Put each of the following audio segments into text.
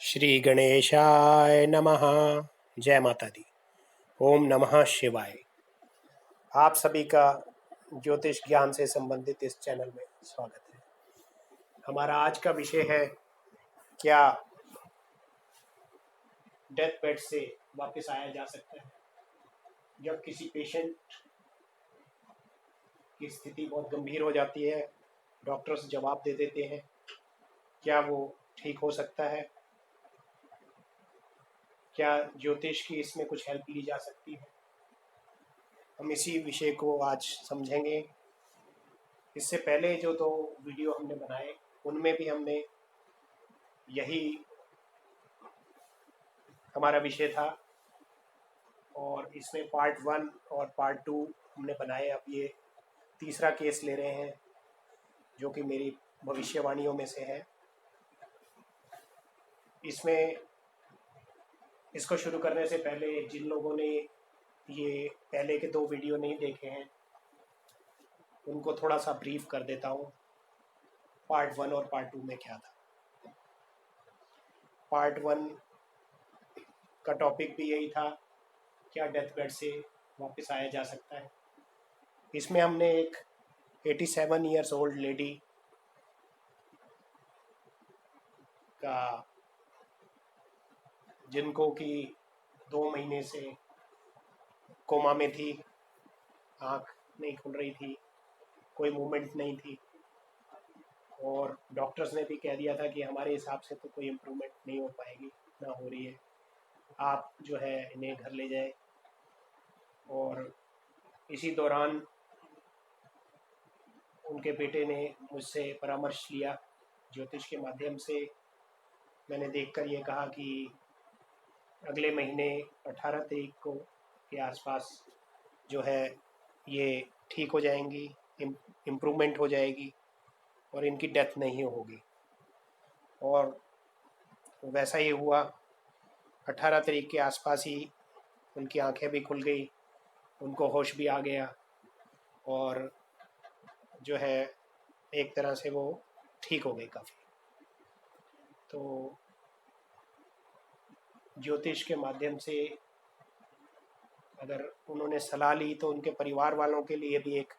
श्री गणेशाय नमः। जय माता दी। ओम नमः शिवाय। आप सभी का ज्योतिष ज्ञान से संबंधित इस चैनल में स्वागत है। हमारा आज का विषय है, क्या डेथ बेड से वापस आया जा सकता है? जब किसी पेशेंट की स्थिति बहुत गंभीर हो जाती है, डॉक्टर्स जवाब दे देते हैं, क्या वो ठीक हो सकता है? क्या ज्योतिष की इसमें कुछ हेल्प ली जा सकती है? हम इसी विषय को आज समझेंगे। इससे पहले जो दो वीडियो हमने बनाए उनमें भी हमने यही हमारा विषय था, और इसमें पार्ट 1 और पार्ट 2 हमने बनाए। अब ये तीसरा केस ले रहे हैं जो कि मेरी भविष्यवाणियों में से है। इसमें इसको शुरू करने से पहले जिन लोगों ने ये पहले के दो वीडियो नहीं देखे हैं उनको थोड़ा सा ब्रीफ कर देता हूँ पार्ट 1 और पार्ट 2 में क्या था। पार्ट 1 का टॉपिक भी यही था, क्या डेथ बेड से वापस आया जा सकता है। इसमें हमने एक 87 ईयर्स ओल्ड लेडी का, जिनको कि 2 महीने से कोमा में थी, आँख नहीं खुल रही थी, कोई मूवमेंट नहीं थी, और डॉक्टर्स ने भी कह दिया था कि हमारे हिसाब से तो कोई इम्प्रूवमेंट नहीं हो पाएगी, ना हो रही है, आप जो है इन्हें घर ले जाए। और इसी दौरान उनके बेटे ने मुझसे परामर्श लिया ज्योतिष के माध्यम से। मैंने देखकर ये कहा कि अगले महीने 18 तारीख को के आसपास जो है ये ठीक हो जाएंगी, इम्प्रूवमेंट हो जाएगी और इनकी डेथ नहीं होगी। और वैसा ही हुआ। 18 तारीख के आसपास ही उनकी आंखें भी खुल गई, उनको होश भी आ गया, और जो है एक तरह से वो ठीक हो गई काफ़ी। तो ज्योतिष के माध्यम से अगर उन्होंने सलाह ली तो उनके परिवार वालों के लिए भी एक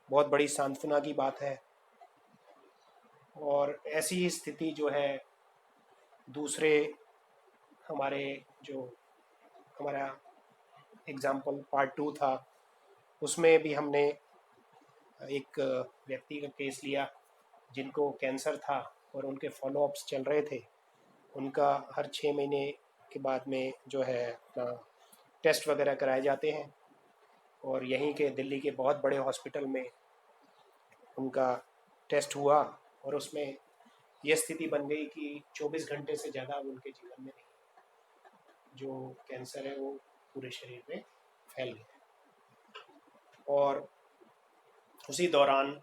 बहुत बड़ी सांत्वना की बात है। और ऐसी ही स्थिति जो है दूसरे हमारे जो हमारा एग्जाम्पल पार्ट 2 था उसमें भी हमने एक व्यक्ति का केस लिया जिनको कैंसर था और उनके फॉलोअप्स चल रहे थे। उनका हर 6 महीने के बाद में जो है अपना टेस्ट वगैरह कराए जाते हैं, और यहीं के दिल्ली के बहुत बड़े हॉस्पिटल में उनका टेस्ट हुआ और उसमें यह स्थिति बन गई कि 24 घंटे से ज़्यादा उनके जीवन में नहीं, जो कैंसर है वो पूरे शरीर में फैल गया। और उसी दौरान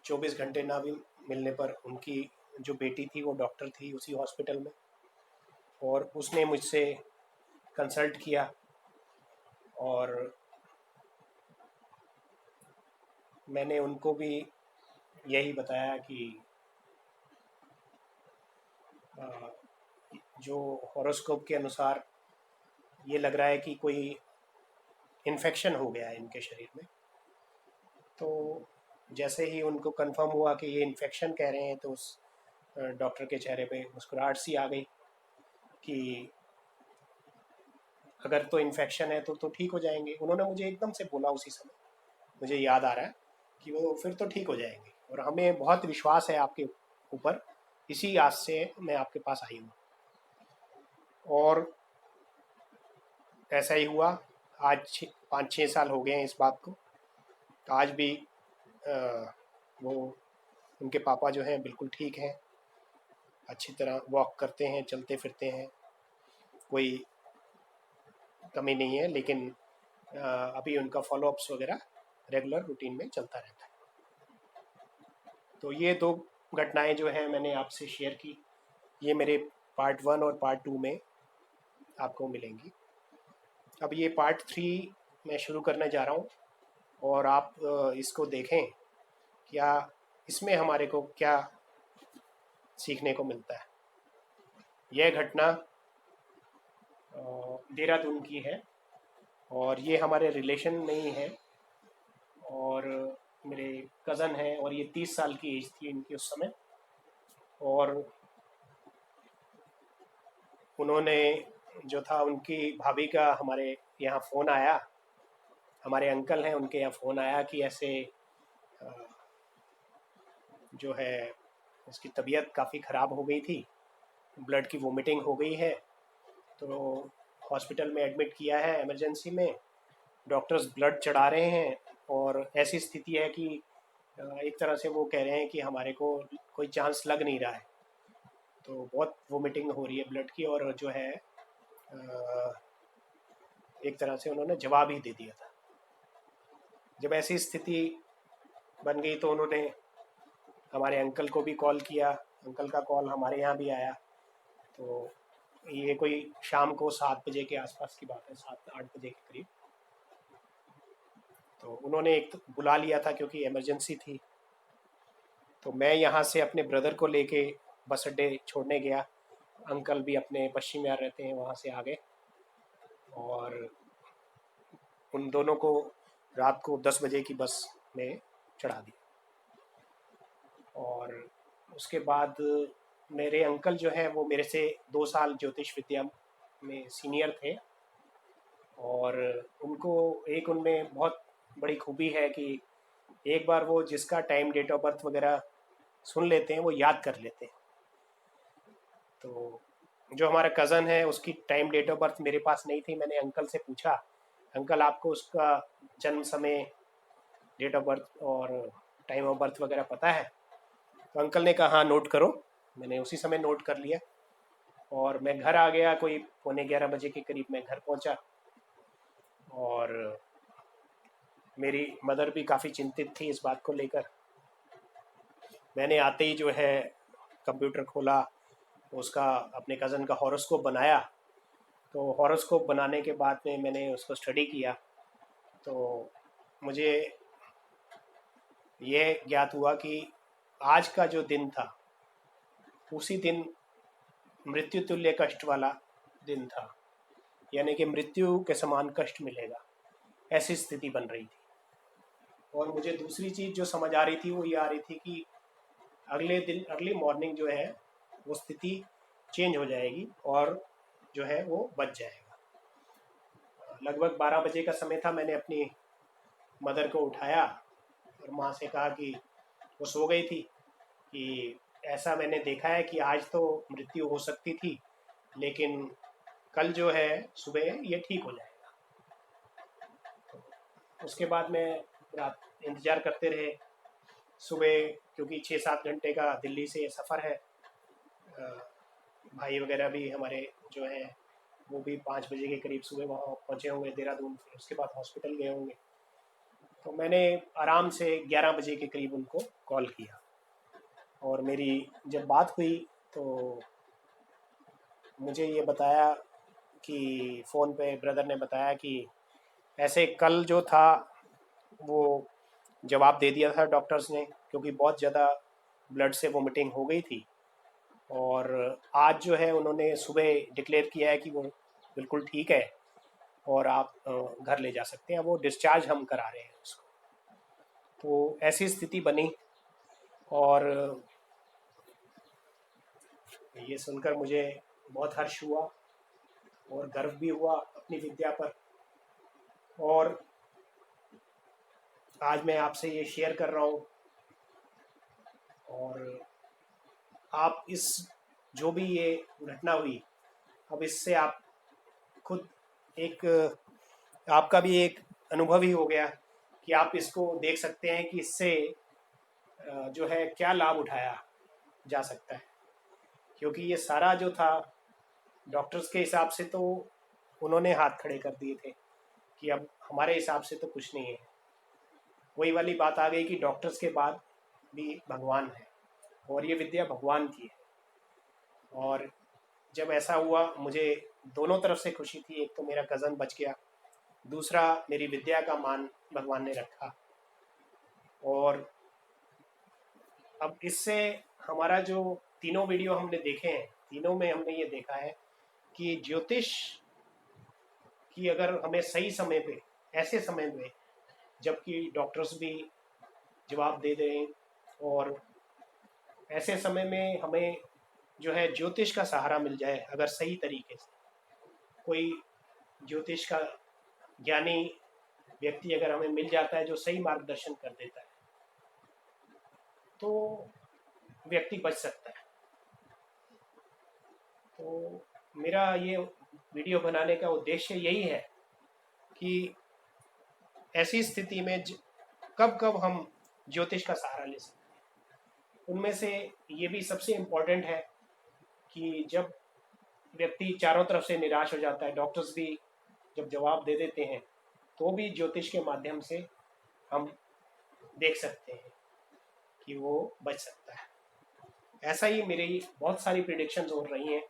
24 घंटे ना भी मिलने पर उनकी जो बेटी थी वो डॉक्टर थी उसी हॉस्पिटल में, और उसने मुझसे कंसल्ट किया और मैंने उनको भी यही बताया कि जो हॉरोस्कोप के अनुसार ये लग रहा है कि कोई इन्फेक्शन हो गया है इनके शरीर में। तो जैसे ही उनको कंफर्म हुआ कि ये इन्फेक्शन कह रहे हैं तो उस डॉक्टर के चेहरे पे मुस्कुराहट सी आ गई कि अगर तो इन्फेक्शन है तो ठीक हो जाएंगे। उन्होंने मुझे एकदम से बोला उसी समय, मुझे याद आ रहा है कि वो फिर तो ठीक हो जाएंगे, और हमें बहुत विश्वास है आपके ऊपर, इसी आस से मैं आपके पास आई हूँ। और ऐसा ही हुआ। आज 5-6 साल हो गए हैं इस बात को। आज भी वो उनके पापा जो हैं बिल्कुल ठीक हैं, अच्छी तरह वॉक करते हैं, चलते फिरते हैं, कोई कमी नहीं है। लेकिन अभी उनका फॉलोअप्स वगैरह रेगुलर रूटीन में चलता रहता है। तो ये दो घटनाएं जो हैं मैंने आपसे शेयर की, ये मेरे पार्ट 1 और पार्ट 2 में आपको मिलेंगी। अब ये पार्ट 3 मैं शुरू करने जा रहा हूँ, और आप इसको देखें क्या इसमें हमारे को क्या सीखने को मिलता है। यह घटना देहरादून की है और ये हमारे रिलेशन में ही है और मेरे कज़न हैं और ये 30 साल की एज थी इनकी उस समय। और उन्होंने जो था उनकी भाभी का हमारे यहाँ फ़ोन आया, हमारे अंकल हैं उनके यहाँ फ़ोन आया कि ऐसे जो है उसकी तबीयत काफ़ी ख़राब हो गई थी, ब्लड की वोमिटिंग हो गई है, तो हॉस्पिटल में एडमिट किया है इमरजेंसी में। डॉक्टर्स ब्लड चढ़ा रहे हैं और ऐसी स्थिति है कि एक तरह से वो कह रहे हैं कि हमारे को कोई चांस लग नहीं रहा है, तो बहुत वोमिटिंग हो रही है ब्लड की। और जो है एक तरह से उन्होंने जवाब ही दे दिया था। जब ऐसी स्थिति बन गई तो उन्होंने हमारे अंकल को भी कॉल किया, अंकल का कॉल हमारे यहाँ भी आया। तो ये कोई शाम को 7 बजे के आसपास की बात है, 7-8 बजे के करीब। तो उन्होंने एक तो बुला लिया था क्योंकि इमरजेंसी थी। तो मैं यहाँ से अपने ब्रदर को लेके बस अड्डे छोड़ने गया, अंकल भी अपने पश्चिम बिहार रहते हैं वहाँ से आ गए और उन दोनों को रात को 10 बजे की बस में चढ़ा दिया। और उसके बाद मेरे अंकल जो हैं वो मेरे से 2 साल ज्योतिष विद्या में सीनियर थे और उनको एक उनमें बहुत बड़ी खूबी है कि एक बार वो जिसका टाइम डेट ऑफ बर्थ वगैरह सुन लेते हैं वो याद कर लेते हैं। तो जो हमारा कज़न है उसकी टाइम डेट ऑफ बर्थ मेरे पास नहीं थी। मैंने अंकल से पूछा, अंकल आपको उसका जन्म समय, डेट ऑफ बर्थ और टाइम ऑफ बर्थ वगैरह पता है? तो अंकल ने कहा हाँ नोट करो। मैंने उसी समय नोट कर लिया और मैं घर आ गया, कोई 11:15 बजे के करीब मैं घर पहुंचा। और मेरी मदर भी काफ़ी चिंतित थी इस बात को लेकर। मैंने आते ही जो है कंप्यूटर खोला, उसका अपने कज़न का हॉरोस्कोप बनाया। तो हॉरोस्कोप बनाने के बाद में मैंने उसको स्टडी किया तो मुझे ये ज्ञात हुआ कि आज का जो दिन था उसी दिन मृत्यु तुल्य कष्ट वाला दिन था, यानी कि मृत्यु के समान कष्ट मिलेगा, ऐसी स्थिति बन रही थी। और मुझे दूसरी चीज़ जो समझ आ रही थी वो ये आ रही थी कि अगले दिन, अगली मॉर्निंग जो है वो स्थिति चेंज हो जाएगी और जो है वो बच जाएगा। लगभग 12 बजे का समय था। मैंने अपनी मदर को उठाया और माँ से कहा कि वो सो गई थी कि ऐसा मैंने देखा है कि आज तो मृत्यु हो सकती थी लेकिन कल जो है सुबह ये ठीक हो जाएगा। उसके बाद में रात इंतज़ार करते रहे। सुबह क्योंकि 6-7 घंटे का दिल्ली से सफ़र है, भाई वगैरह भी हमारे जो हैं वो भी 5 बजे के करीब सुबह वहाँ पहुँचे होंगे देहरादून, फिर उसके बाद हॉस्पिटल गए होंगे। तो मैंने आराम से 11 बजे के करीब उनको कॉल किया और मेरी जब बात हुई तो मुझे ये बताया कि फ़ोन पे ब्रदर ने बताया कि ऐसे कल जो था वो जवाब दे दिया था डॉक्टर्स ने, क्योंकि बहुत ज़्यादा ब्लड से वोमिटिंग हो गई थी। और आज जो है उन्होंने सुबह डिक्लेयर किया है कि वो बिल्कुल ठीक है और आप घर ले जा सकते हैं, वो डिस्चार्ज हम करा रहे हैं उसको। तो ऐसी स्थिति बनी और ये सुनकर मुझे बहुत हर्ष हुआ और गर्व भी हुआ अपनी विद्या पर। और आज मैं आपसे ये शेयर कर रहा हूँ और आप इस जो भी ये घटना हुई, अब इससे आप खुद एक, आपका भी एक अनुभव ही हो गया कि आप इसको देख सकते हैं कि इससे जो है क्या लाभ उठाया जा सकता है। क्योंकि ये सारा जो था डॉक्टर्स के हिसाब से तो उन्होंने हाथ खड़े कर दिए थे कि अब हमारे हिसाब से तो कुछ नहीं है। वही वाली बात आ गई कि डॉक्टर्स के बाद भी भगवान है और ये विद्या भगवान की है। और जब ऐसा हुआ मुझे दोनों तरफ से खुशी थी। एक तो मेरा कज़न बच गया, दूसरा मेरी विद्या का मान भगवान ने रखा। और अब इससे हमारा जो तीनों वीडियो हमने देखे हैं तीनों में हमने ये देखा है कि ज्योतिष की अगर हमें सही समय पे, ऐसे समय में जबकि डॉक्टर्स भी जवाब दे दें, और ऐसे समय में हमें जो है ज्योतिष का सहारा मिल जाए, अगर सही तरीके से कोई ज्योतिष का ज्ञानी व्यक्ति अगर हमें मिल जाता है जो सही मार्गदर्शन कर देता है, तो व्यक्ति बच सकता है। तो मेरा ये वीडियो बनाने का उद्देश्य यही है कि ऐसी स्थिति में कब कब हम ज्योतिष का सहारा ले सकते हैं। उनमें से ये भी सबसे इम्पोर्टेंट है कि जब व्यक्ति चारों तरफ से निराश हो जाता है, डॉक्टर्स भी जब जवाब दे देते हैं, तो भी ज्योतिष के माध्यम से हम देख सकते हैं कि वो बच सकता है। ऐसा ही मेरी बहुत सारी प्रिडिक्शंस हो रही हैं,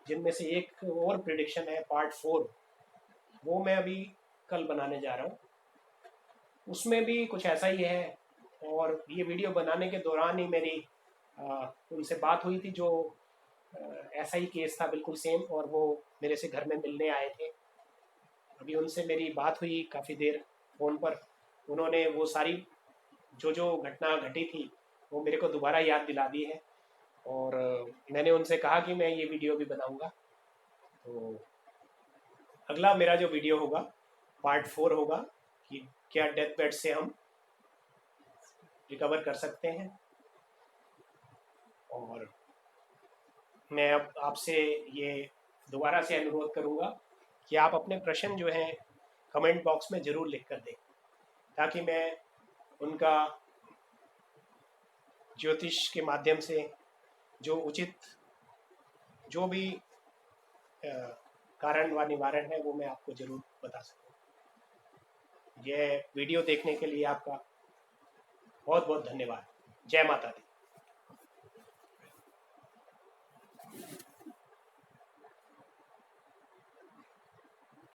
जिनमें से एक और प्रिडिक्शन है पार्ट 4, वो मैं अभी कल बनाने जा रहा हूँ। उसमें भी कुछ ऐसा ही है, और ये वीडियो बनाने के दौरान ही मेरी उनसे बात हुई थी जो ऐसा ही केस था बिल्कुल सेम, और वो मेरे से घर में मिलने आए थे। अभी उनसे मेरी बात हुई काफ़ी देर फ़ोन पर। उन्होंने वो सारी जो घटना घटी थी वो मेरे को दोबारा याद दिला दी है, और मैंने उनसे कहा कि मैं ये वीडियो भी बनाऊंगा। तो अगला मेरा जो वीडियो होगा पार्ट 4 होगा कि क्या डेथ बेड से हम रिकवर कर सकते हैं। और मैं अब आपसे ये दोबारा से अनुरोध करूंगा कि आप अपने प्रश्न जो हैं कमेंट बॉक्स में ज़रूर लिख कर दें, ताकि मैं उनका ज्योतिष के माध्यम से जो उचित जो भी कारण व निवारण है वो मैं आपको ज़रूर बता सकूँ। यह वीडियो देखने के लिए आपका बहुत बहुत धन्यवाद। जय माता दी।